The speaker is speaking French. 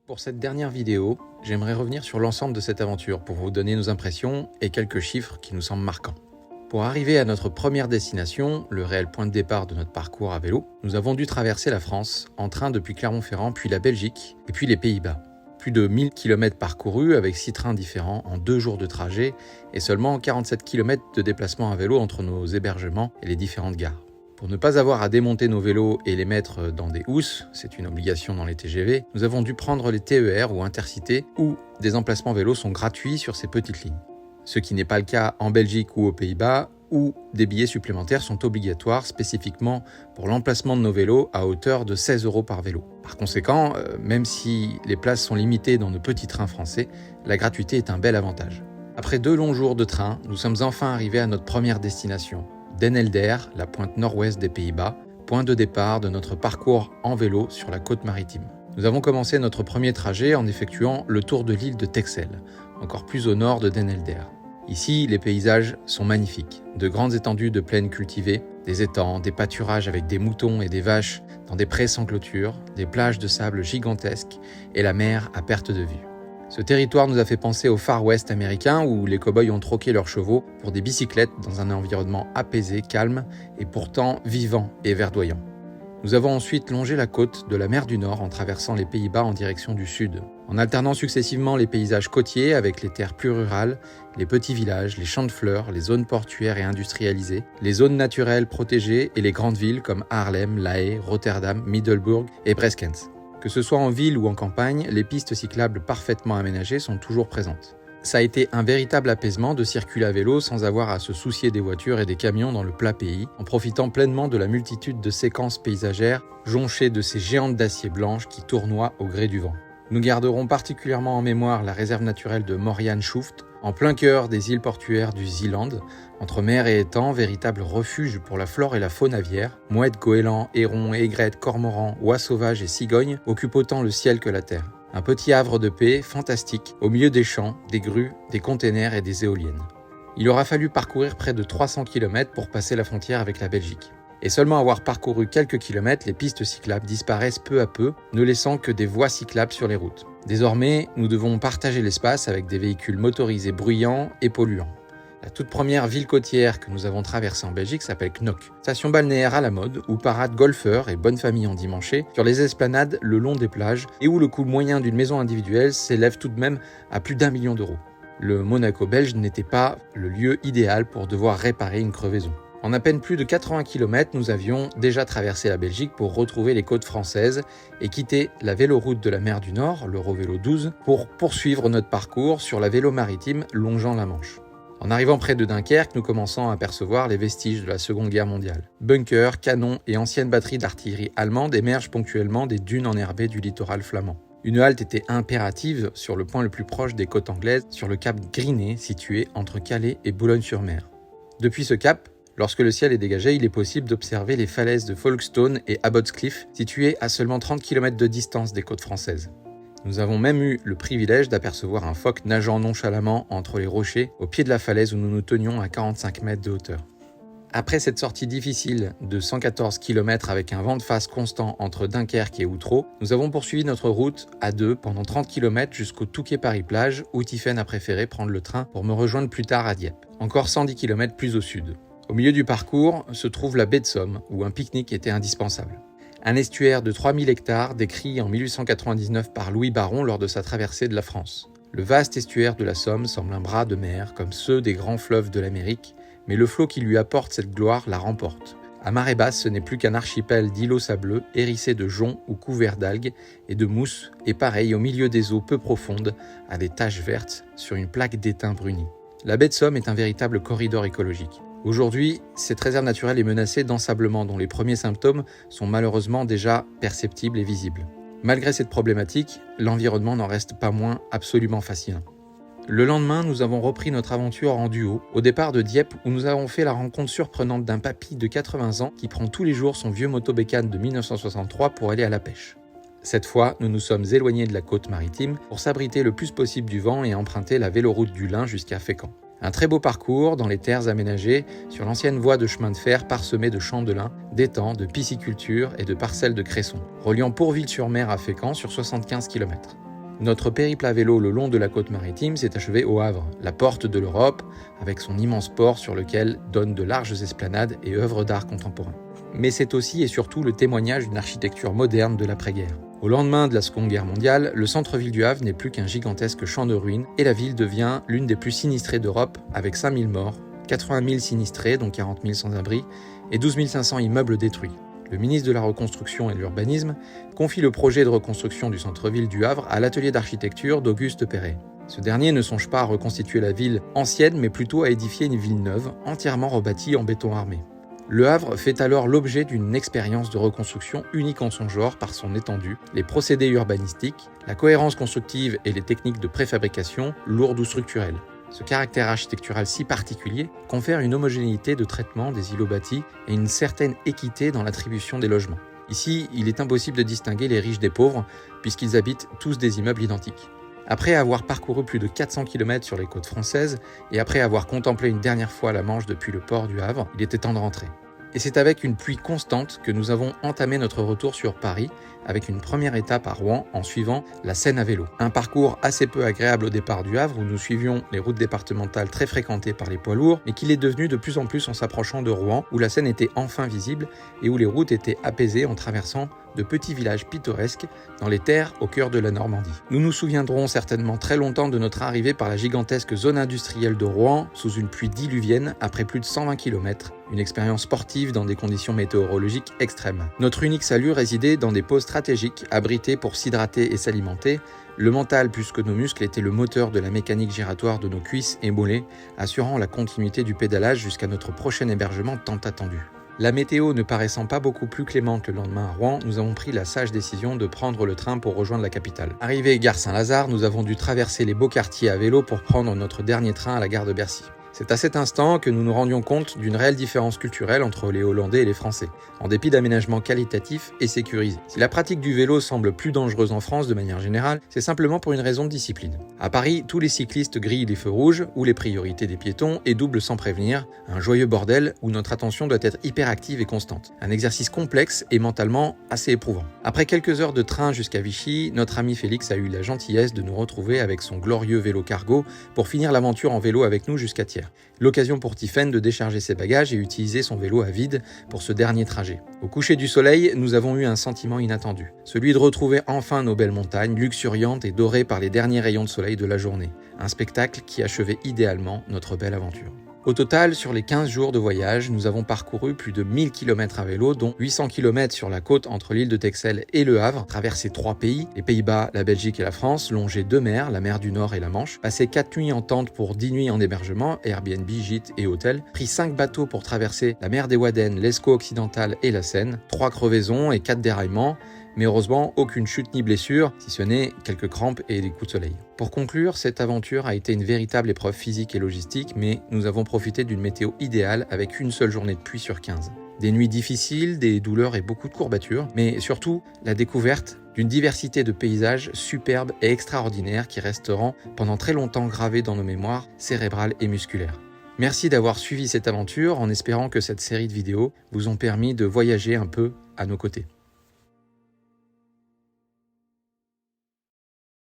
Pour cette dernière vidéo, j'aimerais revenir sur l'ensemble de cette aventure pour vous donner nos impressions et quelques chiffres qui nous semblent marquants. Pour arriver à notre première destination, le réel point de départ de notre parcours à vélo, nous avons dû traverser la France en train depuis Clermont-Ferrand, puis la Belgique et puis les Pays-Bas. Plus de 1000 km parcourus avec 6 trains différents en 2 jours de trajet et seulement 47 km de déplacement à vélo entre nos hébergements et les différentes gares. Pour ne pas avoir à démonter nos vélos et les mettre dans des housses, c'est une obligation dans les TGV, nous avons dû prendre les TER ou Intercités où des emplacements vélos sont gratuits sur ces petites lignes. Ce qui n'est pas le cas en Belgique ou aux Pays-Bas où des billets supplémentaires sont obligatoires spécifiquement pour l'emplacement de nos vélos à hauteur de 16 € par vélo. Par conséquent, même si les places sont limitées dans nos petits trains français, la gratuité est un bel avantage. Après 2 longs jours de train, nous sommes enfin arrivés à notre première destination. Den Helder, la pointe nord-ouest des Pays-Bas, point de départ de notre parcours en vélo sur la côte maritime. Nous avons commencé notre premier trajet en effectuant le tour de l'île de Texel, encore plus au nord de Den Helder. Ici, les paysages sont magnifiques. De grandes étendues de plaines cultivées, des étangs, des pâturages avec des moutons et des vaches dans des prés sans clôture, des plages de sable gigantesques et la mer à perte de vue. Ce territoire nous a fait penser au Far West américain où les cow-boys ont troqué leurs chevaux pour des bicyclettes dans un environnement apaisé, calme et pourtant vivant et verdoyant. Nous avons ensuite longé la côte de la mer du Nord en traversant les Pays-Bas en direction du sud, en alternant successivement les paysages côtiers avec les terres plus rurales, les petits villages, les champs de fleurs, les zones portuaires et industrialisées, les zones naturelles protégées et les grandes villes comme Haarlem, La Haye, Rotterdam, Middelburg et Breskens. Que ce soit en ville ou en campagne, les pistes cyclables parfaitement aménagées sont toujours présentes. Ça a été un véritable apaisement de circuler à vélo sans avoir à se soucier des voitures et des camions dans le plat pays, en profitant pleinement de la multitude de séquences paysagères jonchées de ces géantes d'acier blanches qui tournoient au gré du vent. Nous garderons particulièrement en mémoire la réserve naturelle de Morianshoeft, en plein cœur des îles portuaires du Zeeland, entre mer et étang, véritable refuge pour la flore et la faune aviaire. Mouettes, goélands, hérons, aigrettes, cormorans, oies sauvages et cigognes occupent autant le ciel que la terre. Un petit havre de paix fantastique, au milieu des champs, des grues, des containers et des éoliennes. Il aura fallu parcourir près de 300 km pour passer la frontière avec la Belgique. Et seulement avoir parcouru quelques kilomètres, les pistes cyclables disparaissent peu à peu, ne laissant que des voies cyclables sur les routes. Désormais, nous devons partager l'espace avec des véhicules motorisés bruyants et polluants. La toute première ville côtière que nous avons traversée en Belgique s'appelle Knock. Station balnéaire à la mode où paradent golfeurs et bonnes familles endimanchées sur les esplanades le long des plages et où le coût moyen d'une maison individuelle s'élève tout de même à plus d'1 million d'euros. Le Monaco belge n'était pas le lieu idéal pour devoir réparer une crevaison. En à peine plus de 80 km, nous avions déjà traversé la Belgique pour retrouver les côtes françaises et quitter la véloroute de la mer du Nord, l'Eurovélo 12, pour poursuivre notre parcours sur la vélo maritime longeant la Manche. En arrivant près de Dunkerque, nous commençons à apercevoir les vestiges de la Seconde Guerre mondiale. Bunkers, canons et anciennes batteries d'artillerie allemande émergent ponctuellement des dunes enherbées du littoral flamand. Une halte était impérative sur le point le plus proche des côtes anglaises, sur le cap Grinet, situé entre Calais et Boulogne-sur-Mer. Depuis ce cap, lorsque le ciel est dégagé, il est possible d'observer les falaises de Folkestone et Abbotscliff, situées à seulement 30 km de distance des côtes françaises. Nous avons même eu le privilège d'apercevoir un phoque nageant nonchalamment entre les rochers au pied de la falaise où nous nous tenions à 45 mètres de hauteur. Après cette sortie difficile de 114 km avec un vent de face constant entre Dunkerque et Outreau, nous avons poursuivi notre route à deux pendant 30 km jusqu'au Touquet-Paris-Plage où Tiffaine a préféré prendre le train pour me rejoindre plus tard à Dieppe, encore 110 km plus au sud. Au milieu du parcours se trouve la baie de Somme, où un pique-nique était indispensable. Un estuaire de 3000 hectares décrit en 1899 par Louis Baron lors de sa traversée de la France. Le vaste estuaire de la Somme semble un bras de mer, comme ceux des grands fleuves de l'Amérique, mais le flot qui lui apporte cette gloire la remporte. À marée basse, ce n'est plus qu'un archipel d'îlots sableux, hérissés de joncs ou couverts d'algues et de mousse, et pareil au milieu des eaux peu profondes, à des taches vertes sur une plaque d'étain bruni. La baie de Somme est un véritable corridor écologique. Aujourd'hui, cette réserve naturelle est menacée d'ensablement dont les premiers symptômes sont malheureusement déjà perceptibles et visibles. Malgré cette problématique, l'environnement n'en reste pas moins absolument fascinant. Le lendemain, nous avons repris notre aventure en duo, au départ de Dieppe où nous avons fait la rencontre surprenante d'un papy de 80 ans qui prend tous les jours son vieux motobécane de 1963 pour aller à la pêche. Cette fois, nous nous sommes éloignés de la côte maritime pour s'abriter le plus possible du vent et emprunter la véloroute du Lin jusqu'à Fécamp. Un très beau parcours dans les terres aménagées sur l'ancienne voie de chemin de fer parsemée de champs de lin, d'étangs, de pisciculture et de parcelles de cresson, reliant Pourville-sur-Mer à Fécamp sur 75 km. Notre périple à vélo le long de la côte maritime s'est achevé au Havre, la porte de l'Europe, avec son immense port sur lequel donnent de larges esplanades et œuvres d'art contemporain. Mais c'est aussi et surtout le témoignage d'une architecture moderne de l'après-guerre. Au lendemain de la Seconde Guerre mondiale, le centre-ville du Havre n'est plus qu'un gigantesque champ de ruines et la ville devient l'une des plus sinistrées d'Europe avec 5000 morts, 80 000 sinistrés, dont 40 000 sans-abri, et 12 500 immeubles détruits. Le ministre de la Reconstruction et de l'Urbanisme confie le projet de reconstruction du centre-ville du Havre à l'atelier d'architecture d'Auguste Perret. Ce dernier ne songe pas à reconstituer la ville ancienne, mais plutôt à édifier une ville neuve, entièrement rebâtie en béton armé. Le Havre fait alors l'objet d'une expérience de reconstruction unique en son genre par son étendue, les procédés urbanistiques, la cohérence constructive et les techniques de préfabrication, lourdes ou structurelles. Ce caractère architectural si particulier confère une homogénéité de traitement des îlots bâtis et une certaine équité dans l'attribution des logements. Ici, il est impossible de distinguer les riches des pauvres, puisqu'ils habitent tous des immeubles identiques. Après avoir parcouru plus de 400 km sur les côtes françaises, et après avoir contemplé une dernière fois la Manche depuis le port du Havre, il était temps de rentrer. Et c'est avec une pluie constante que nous avons entamé notre retour sur Paris, avec une première étape à Rouen en suivant la Seine à vélo. Un parcours assez peu agréable au départ du Havre où nous suivions les routes départementales très fréquentées par les poids lourds, mais qu'il est devenu de plus en plus en s'approchant de Rouen où la Seine était enfin visible et où les routes étaient apaisées en traversant de petits villages pittoresques dans les terres au cœur de la Normandie. Nous nous souviendrons certainement très longtemps de notre arrivée par la gigantesque zone industrielle de Rouen sous une pluie diluvienne après plus de 120 km, une expérience sportive dans des conditions météorologiques extrêmes. Notre unique salut résidait dans des pauses stratégiques abritées pour s'hydrater et s'alimenter. Le mental plus que nos muscles était le moteur de la mécanique giratoire de nos cuisses et mollets, assurant la continuité du pédalage jusqu'à notre prochain hébergement tant attendu. La météo ne paraissant pas beaucoup plus clémente le lendemain à Rouen, nous avons pris la sage décision de prendre le train pour rejoindre la capitale. Arrivé gare Saint-Lazare, nous avons dû traverser les beaux quartiers à vélo pour prendre notre dernier train à la gare de Bercy. C'est à cet instant que nous nous rendions compte d'une réelle différence culturelle entre les Hollandais et les Français, en dépit d'aménagements qualitatifs et sécurisés. Si la pratique du vélo semble plus dangereuse en France de manière générale, c'est simplement pour une raison de discipline. À Paris, tous les cyclistes grillent les feux rouges ou les priorités des piétons et doublent sans prévenir, un joyeux bordel où notre attention doit être hyperactive et constante. Un exercice complexe et mentalement assez éprouvant. Après quelques heures de train jusqu'à Vichy, notre ami Félix a eu la gentillesse de nous retrouver avec son glorieux vélo cargo pour finir l'aventure en vélo avec nous jusqu'à Thiers. L'occasion pour Tiffaine de décharger ses bagages et utiliser son vélo à vide pour ce dernier trajet. Au coucher du soleil, nous avons eu un sentiment inattendu, celui de retrouver enfin nos belles montagnes, luxuriantes et dorées par les derniers rayons de soleil de la journée. Un spectacle qui achevait idéalement notre belle aventure. Au total, sur les 15 jours de voyage, nous avons parcouru plus de 1000 km à vélo, dont 800 km sur la côte entre l'île de Texel et Le Havre, traversé 3 pays, les Pays-Bas, la Belgique et la France, longé 2 mers, la mer du Nord et la Manche, passé 4 nuits en tente pour 10 nuits en hébergement, Airbnb, gîtes et hôtels, pris 5 bateaux pour traverser la mer des Wadden, l'Escaut occidental et la Seine, 3 crevaisons et 4 déraillements, mais heureusement aucune chute ni blessure, si ce n'est quelques crampes et des coups de soleil. Pour conclure, cette aventure a été une véritable épreuve physique et logistique, mais nous avons profité d'une météo idéale avec une seule journée de pluie sur 15. Des nuits difficiles, des douleurs et beaucoup de courbatures, mais surtout la découverte d'une diversité de paysages superbes et extraordinaires qui resteront pendant très longtemps gravés dans nos mémoires cérébrales et musculaires. Merci d'avoir suivi cette aventure en espérant que cette série de vidéos vous ont permis de voyager un peu à nos côtés.